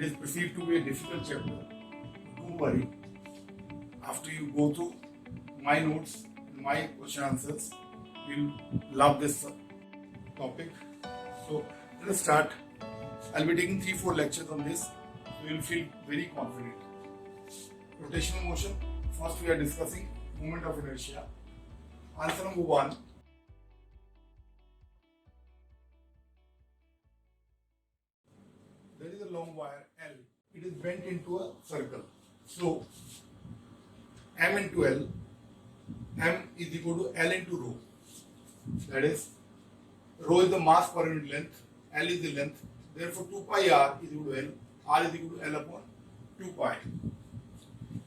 It is perceived to be a difficult chapter. Don't worry. After you go through my notes, my question answers, you'll love this topic. So let's start. I'll be taking 3-4 lectures on this. So you'll feel very confident. Rotational motion. First we are discussing moment of inertia. Answer number 1. There is a long wire L. It is bent into a circle. So M into L. M is equal to L into rho. That is, rho is the mass per unit length. L is the length. Therefore, 2 pi r is equal to L. R is equal to L upon 2 pi.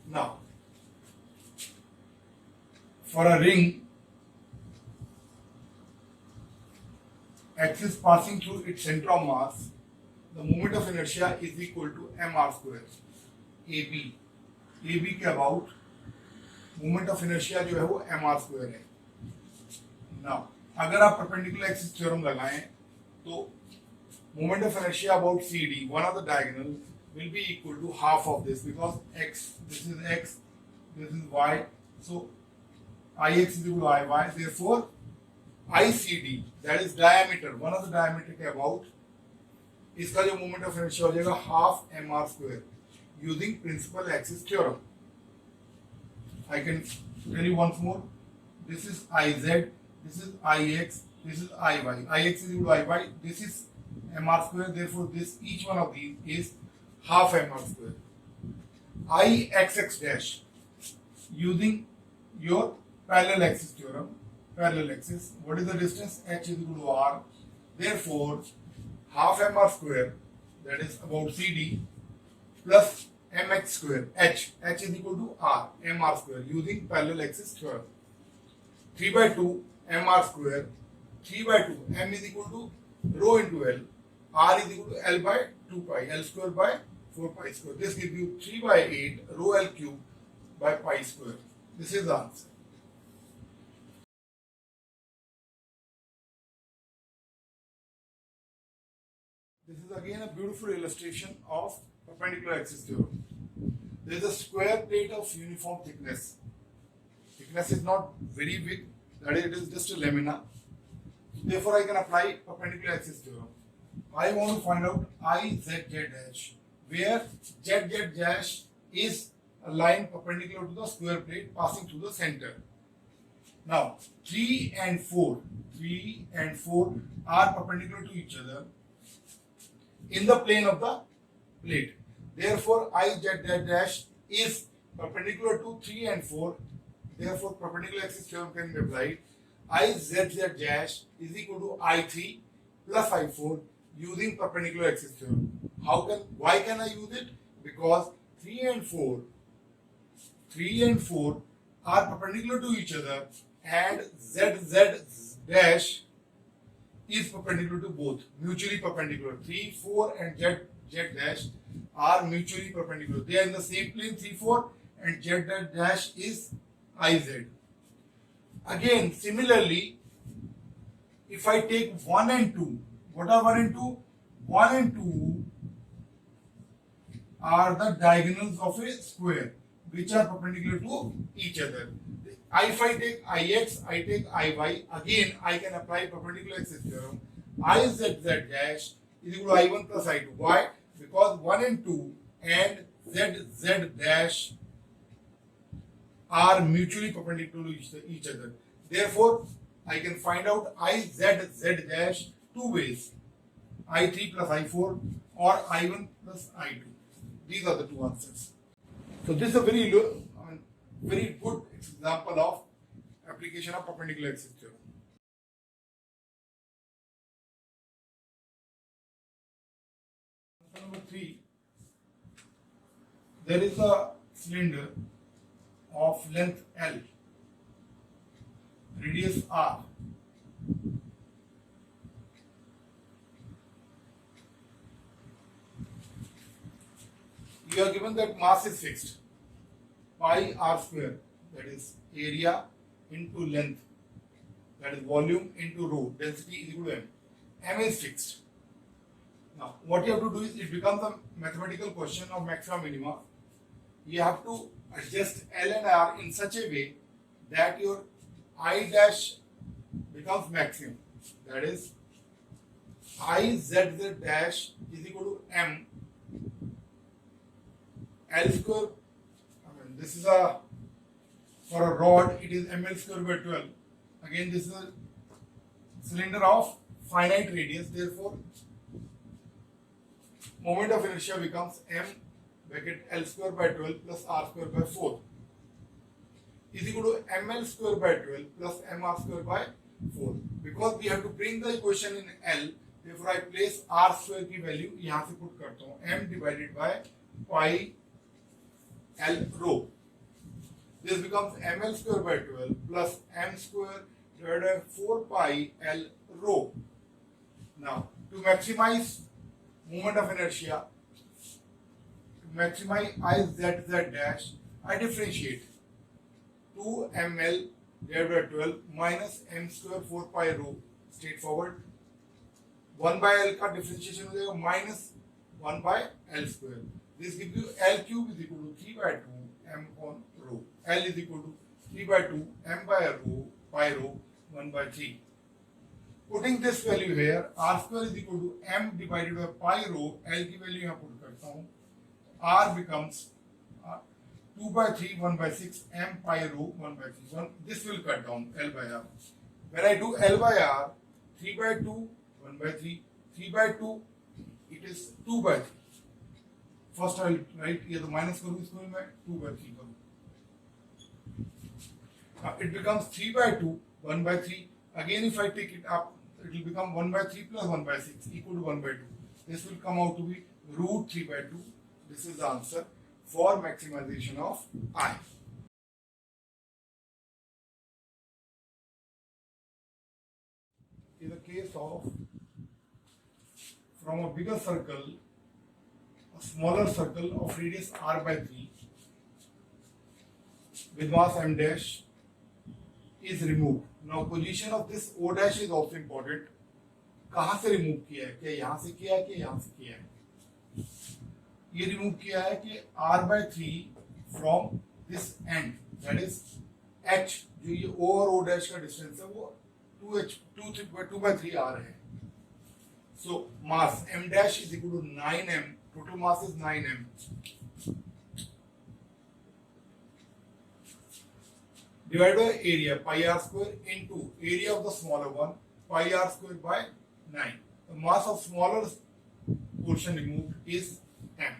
Now, for a ring, axis passing through its center of mass, the moment of inertia is equal to mr square. AB के about moment of inertia जो है वो mr square है. Now अगर आप perpendicular axis theorem लगाएं तो moment of inertia about CD, one of the diagonal, will be equal to half of this because x, this is x, this is y, so Ix is equal to Iy. Therefore, ICD, that is diameter, one of the diameter के about, इसका जो moment of inertia हो जाएगा half mr square using principal axis theorem. I can tell you once more. This is Iz, this is Ix, this is Iy. Ix is equal to Iy. This is mr square. Therefore, this each one of these is half mr square. Ixx dash using your parallel axis theorem. Parallel axis. What is the distance? H is equal to r. Therefore, half mr square, that is about CD, plus mx square, h is equal to r, mr square using parallel axis theorem. 3 by 2 mr square, 3 by 2 m is equal to rho into L, r is equal to L by 2 pi, L square by 4 pi square. This gives you 3 by 8 rho L cube by pi square. This is the answer. This is again a beautiful illustration of perpendicular axis theorem. There is a square plate of uniform thickness. Thickness is not very big, that is, it is just a lamina. Therefore, I can apply perpendicular axis theorem. I want to find out IZZ dash, where ZZ dash is a line perpendicular to the square plate passing through the center. Now, 3 and 4 are perpendicular to each other in the plane of the plate. Therefore, IZ dash is perpendicular to 3 and 4. Therefore, perpendicular axis theorem can be applied. IZZ dash is equal to I3 plus I4 using perpendicular axis theorem. Why can I use it? Because 3 and 4 are perpendicular to each other and ZZ dash is perpendicular to both, mutually perpendicular. 3, 4 and Z dash are mutually perpendicular. They are in the same plane, 3, 4, and Z dash is Iz. Again, similarly, if I take 1 and 2, what are 1 and 2? 1 and 2 are the diagonals of a square which are perpendicular to each other. If I take Ix, I take Iy, again I can apply perpendicular axis theorem. IZZ dash is equal to I1 plus I2. Why? Because 1 and 2 and ZZ dash are mutually perpendicular to each other. Therefore, I can find out IZZ dash two ways, I3 plus I4 or I1 plus I2. These are the two answers. So this is a very good example of application of perpendicular axis theorem. Answer number 3. There is a cylinder of length L, radius R. You are given that mass is fixed, pi r square, that is area into length, that is volume into rho, density is equal to m. M is fixed. Now, what you have to do is, it becomes a mathematical question of maxima minima. You have to adjust L and R in such a way that your I dash becomes maximum. That is, I z dash is equal to M L square. This is a, for a rod, it is ml square by 12. Again, this is a cylinder of finite radius. Therefore, moment of inertia becomes m bracket L square by 12 plus R square by 4 is equal to ml square by 12 plus mr square by 4. Because we have to bring the equation in L, therefore I place R square की value यहाँ से put करता हूँ, m divided by pi L rho. This becomes ml square by 12 plus m square divided by 4 pi L rho. Now, to maximize moment of inertia, to maximize I z dash, I differentiate 2 ml divided by 12 minus m square 4 pi rho. Straightforward. 1 by L का differentiation हो जाएगा minus 1 by L square. This gives you L cube is equal to 3 by 2 m on rho. L is equal to 3 by 2 m by rho pi rho 1 by 3. Putting this value here, R square is equal to m divided by pi rho. L की value यहाँ put करता हूँ. R becomes 2 by 3 1 by 6 m pi rho 1 by 3. So this will cut down L by R. When I do L by R, 3 by 2 1 by 3, 3 by 2, it is 2 by 3. First I will write ये तो minus करूँ इसको मैं 2 by 3 करूँ. Now it becomes 3 by 2 1 by 3. Again if I take it up, it will become 1 by 3 plus 1 by 6 equal to 1 by 2. This will come out to be root 3 by 2. This is the answer for maximization of I. In the case of, from a bigger circle, a smaller circle of radius r by 3 with mass m dash is removed. Now position of this O dash is also important. कहाँ से remove किया है? क्या यहाँ से किया है कि यहाँ से किया है? ये remove किया है कि r by 3 from this end, that is h, जो ये O और O dash का distance है वो 2 by 3 r है. So mass m dash is equal to 9m. Total mass is 9m. Divided by area pi r square into area of the smaller one pi r square by 9. The mass of smaller portion removed is m.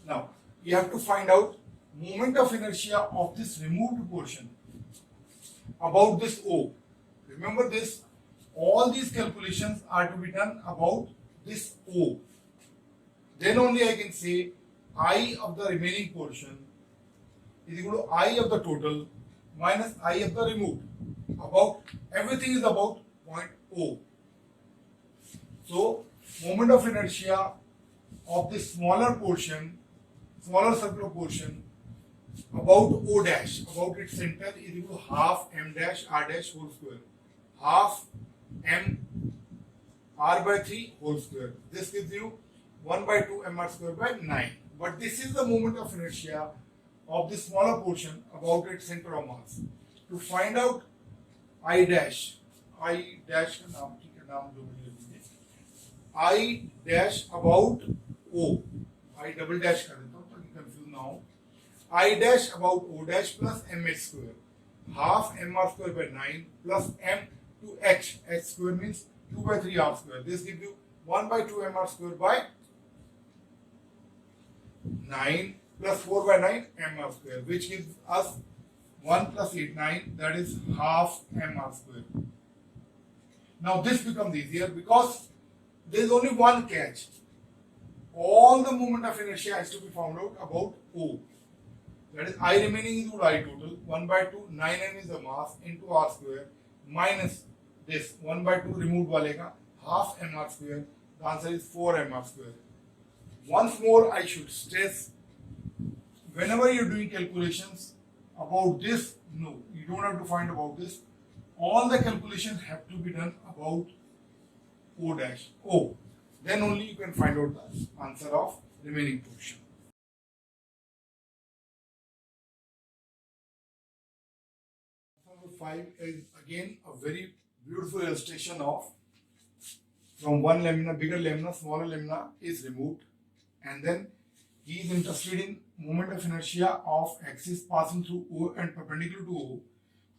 Now you have to find out moment of inertia of this removed portion about this O. Remember this, all these calculations are to be done about this O. Then only I can say I of the remaining portion is equal to I of the total minus I of the removed. About everything is about point O. So moment of inertia of this smaller portion, smaller circular portion about O dash, about its center is equal to half m dash r dash whole square. Half m r by 3 whole square. This gives you 1 by 2 mr square by 9. But this is the moment of inertia of the smaller portion about its center of mass. To find out I dash का नाम ठीक है, नाम जो भी लीजिए, I dash about O, I double dash कर देता हूँ ताकि कंफ्यूज ना हो. I dash about O dash plus mh square, half mr square by 9 plus m to h square means 2 by 3 r square. This gives you 1 by 2 mr square by 9 plus 4 by 9 mr square, which gives us 1 plus 8 9, that is half mr square. Now this becomes easier because there is only one catch. All the moment of inertia has to be found out about O. That is I remaining is equal to I total. 1 by 2 9m is the mass into r square minus this 1 by 2 removed वाले का half mr square. The answer is 4 mr square. Once more I should stress, whenever you are doing calculations about this, no, you don't have to find about this. All the calculations have to be done about O dash. O. Then only you can find out the answer of remaining portion. Number 5 is again a very beautiful illustration of from one lamina, bigger lamina, smaller lamina is removed, and then he is interested in moment of inertia of axis passing through O and perpendicular to O,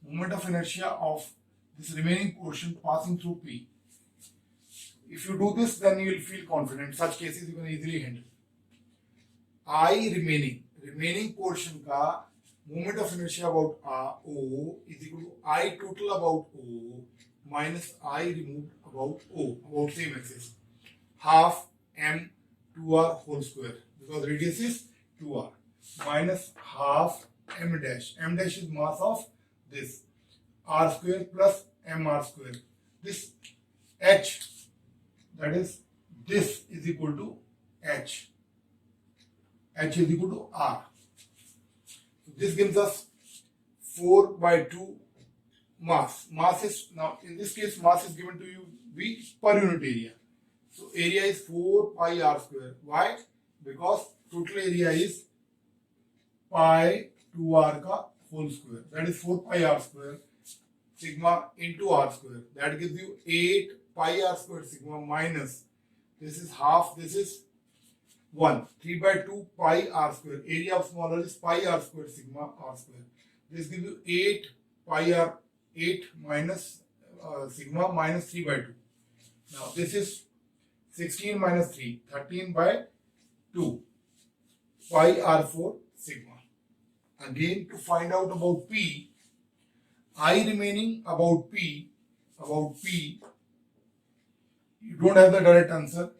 moment of inertia of this remaining portion passing through P. If you do this, then you will feel confident. Such cases you can easily handle. I remaining portion का moment of inertia about O is equal to I total about O minus I removed about O, about same axis, half m 2r whole square, because radius is 2r, minus half m dash. M dash is mass of this, r square plus mr square. This h, that is this, is equal to h. H is equal to r. So this gives us 4 by 2 mass. Mass is, now in this case, mass is given to you be per unit area. So area is 4 pi r square. Why? Because total area is pi 2r ka whole square. That is 4 pi r square sigma into r square. That gives you 8 pi r square sigma minus, this is half, this is 1. 3 by 2 pi r square. Area of smaller is pi r square sigma r square. This gives you 8 pi r, 8 minus sigma minus 3 by 2. Now this is 16 minus 3, 13 by 2 pi r4 sigma. Again, to find out about P, I remaining about P, you don't have the direct answer.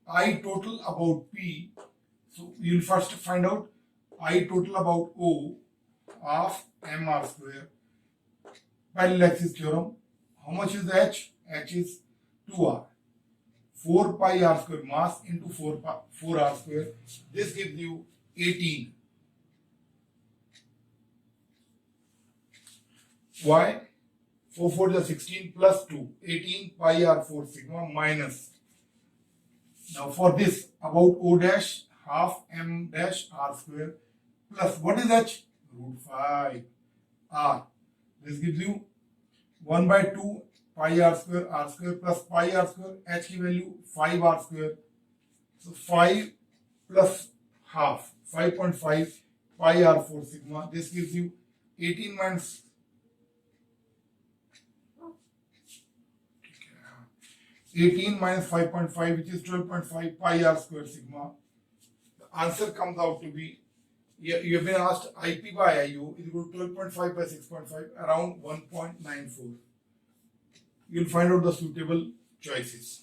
I total about P, so you will first find out I total about O of mr square. Parallel axis theorem. How much is H? H is 2r. 4 pi r square mass into 4r square. This gives you 18. Why? 4 4 is 16 plus 2. 18 pi r4 sigma minus. Now for this, about O dash half m dash r square plus what is H? Root 5 r. This gives you 1 by 2 pi r square plus pi r square. H की value 5 r square. So 5 plus half, 5.5 pi r4 sigma. This gives you 18 minus 5.5, which is 12.5 pi r square sigma. The answer comes out to be, you have been asked IP by IU is equal to 12.5 by 6.5, around 1.94. You will find out the suitable choices.